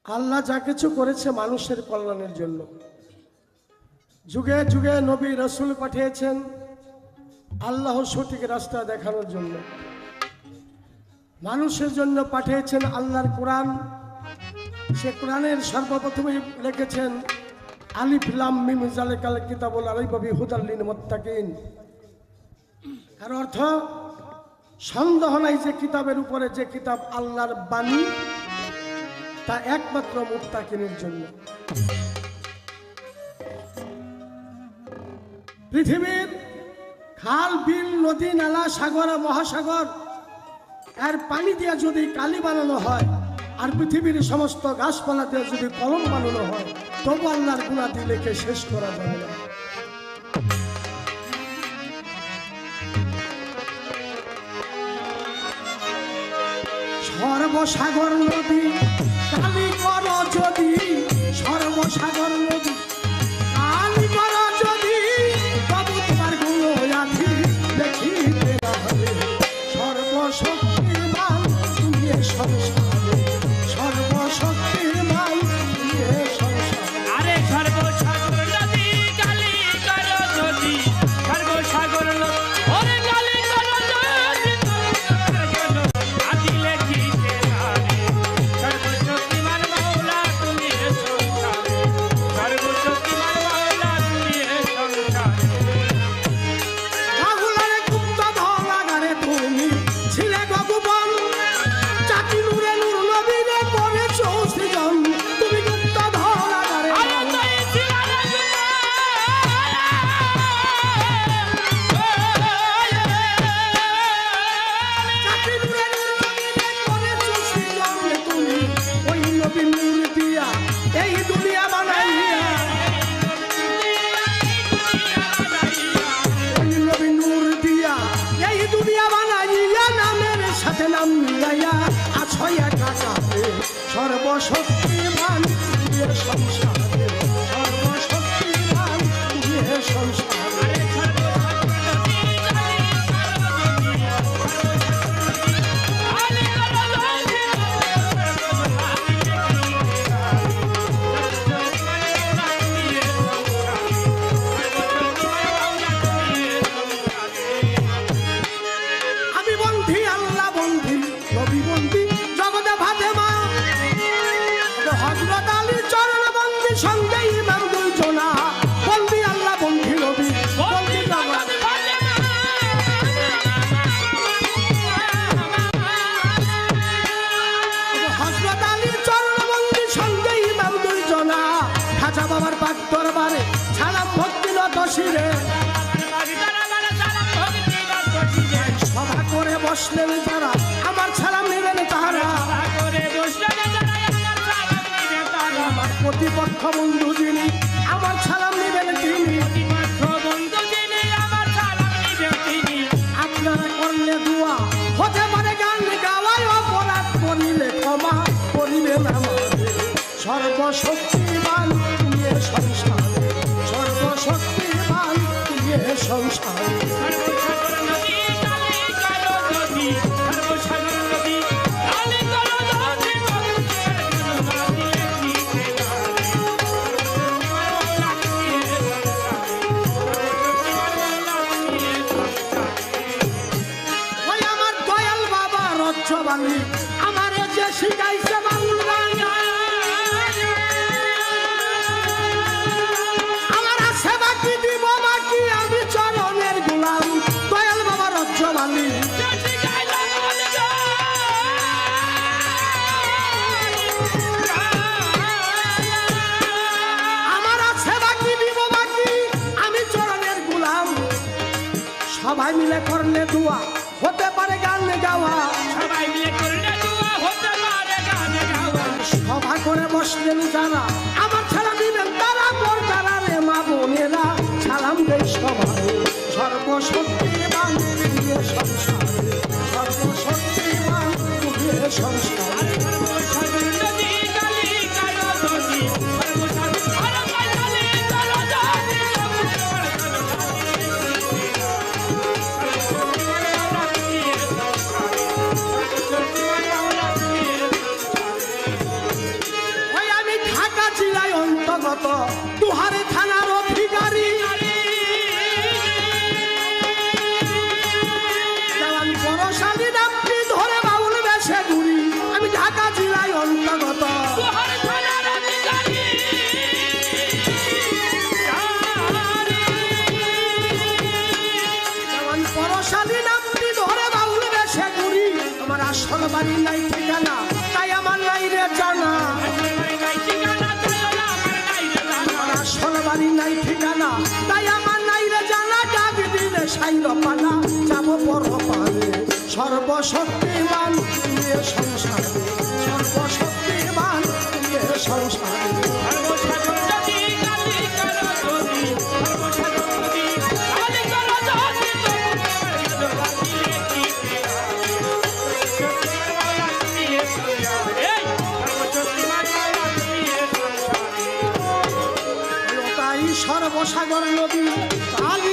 আল্লাহ যা কিছু করেছে মানুষের কল্যাণের জন্য। যুগে যুগে নবী রাসূল পাঠিয়েছেন আল্লাহ সঠিক রাস্তা দেখানোর জন্য। মানুষের জন্য পাঠিয়েছেন আল্লাহর কোরআন। সে কোরআনের সর্বপ্রথমে লিখেছেন আলিফ লাম মিম যালিকাল কিতাবুল লা রাইবা ফীহি হুদাল লিল মুত্তাকিন। এর অর্থ সন্দেহ নাই যে কিতাবের উপরে যে কিতাব আল্লাহর বাণী তা একমাত্র মুত্তাকিনের জন্য। পৃথিবীর খাল বিল নদী নালা সাগর মহাসাগর এর পানি দিয়ে যদি কালি বানানো হয় আর পৃথিবীর সমস্ত গাছপালা দিয়ে যদি কলম বানানো হয় তবু আল্লাহর গুণাদি লিখে শেষ করা যাবে না। সর্বসাগর নদী কালি কর যদি, সর্বসাগর নদী কালি কর যদি, তবু তোমার গুণ আছি দেখিতে না হবে। সর্বশক্তির মান তুমি সংসারে, সর্বশক্তির মান তুমি সংসারে। আরে সর্বসাগর নদী কালি কর যদি, সর্বসাগর নদী ওরে কালি কর যদি, আদি লেখিতে নারে সর্বশক্তিমান মাওলা তুমি সংসারে, সর্বশক্তিমান মাওলা তুমি সংসারে। বাহুলারে গুপ্ত ধলাগারে তুমি ছিলে গগুবন, চাকি নূরে নূর নবীরে করেছো সৃজন। তুমি গুপ্ত ধলাগারে আরে তাই ছিলারে চাকি নূরে নূর নবীরে করেছো সৃজন। তুমি ওই নবী নূর দিয়া এই দুনিয়া বানাইয়া, ওই নবী নূর দিয়া এই দুনিয়া বানাইয়া নামের সাথে নাম মিলাইয়া আছো একাকারে। সর্বশক্তিমান তুমি সংসারে, সর্বশক্তিমান তুমি সংসারে। আরে সর্বসাগর নদী কালি কর যদি, কালি কর যদি, আদি লেখিতে নারে সর্বশক্তিমান মাওলা তুমি সংসারে, সর্বশক্তিমান মাওলা তুমি সংসারে। আমি বন্ধি আল্লাহ বন্ধি নবী বন্ধি জগতে ফাতেমা, হযরত আলীর চরণ বন্ধি সঙ্গে ইমাম দুইজনা। বন্ধি আল্লাহ বন্ধি নবী বন্ধি জগৎ, হযরত আলীর চরণ বন্ধি সঙ্গে ইমাম দুইজনা। খাজা বাবার পাক দরবারে সালাম ভক্তি নত শিরে, সভা করে বসলেন যারা আমার সালাম নেবেন তাহারা। আমার প্রতিপক্ষ বন্ধু যিনি আমার সালাম নেবেন তিনি। আপনারা করলে দোয়া হতে পারে গান গাওয়ায় অপরাধ করিলে ক্ষমা করিবেন আমাদের। সর্বশক্তিমান তুমি সংসারে, সর্বশক্তিমান তুমি সংসারে। ওই আমার দয়াল বাবা রজ্জবালি আমার যে শিখাইছে বাউল গান। আমার আছে বাকি দিব বাকি আমি চরণের গোলাম। দয়াল বাবা রজ্জবালি আমার আছে বাকি দিব বাকি আমি চরণের গোলাম। সবাই মিলে করলে দোয়া হতে পারে গান গাওয়া। সবাই মিলে করলে দোয়া হতে পারে গান গাওয়া। সভা করে বসলেন যারা আমার সালাম দিবেন তারা পর্দারা রে মা বোনেরা সালাম দেয় সবাই। সর্বশক্তিমান তুমি সংসারে, সর্বশক্তিমান তুমি সংসারে। সর্বসাগর নদী কালি কর যদি, সর্বসাগর কালি কর যদি, সর্বশক্তিমান মাওলা তুমি সংসারে, সর্বশক্তিমান মাওলা তুমি সংসারে। জেলায় অন্তর্গত দুহারে থানার অধিকারী দেওয়ান পরশালী নামটি ধরে বাউল বেশে ঘুরি। আমি ঢাকা জেলায় অন্তর্গত দুহার থানার অধিকারী দেওয়ান পরশালী নামটি ধরে বাউল বেশে ঘুরি। আমার আসল বাড়ি নাই ঠিকানা তাই আমার নাই রে জানা। আমার আসল বাড়ি নাই ঠিকানা তাই আমার নাই রে জানা। ডাক দিলে সাইর পালা যাব বড় পারে সর্বশক্তিমান নিয়ে সংসারে সর্বশক্তিমান নিয়ে সংসারে। তাই সর্বসাগর নদী কালী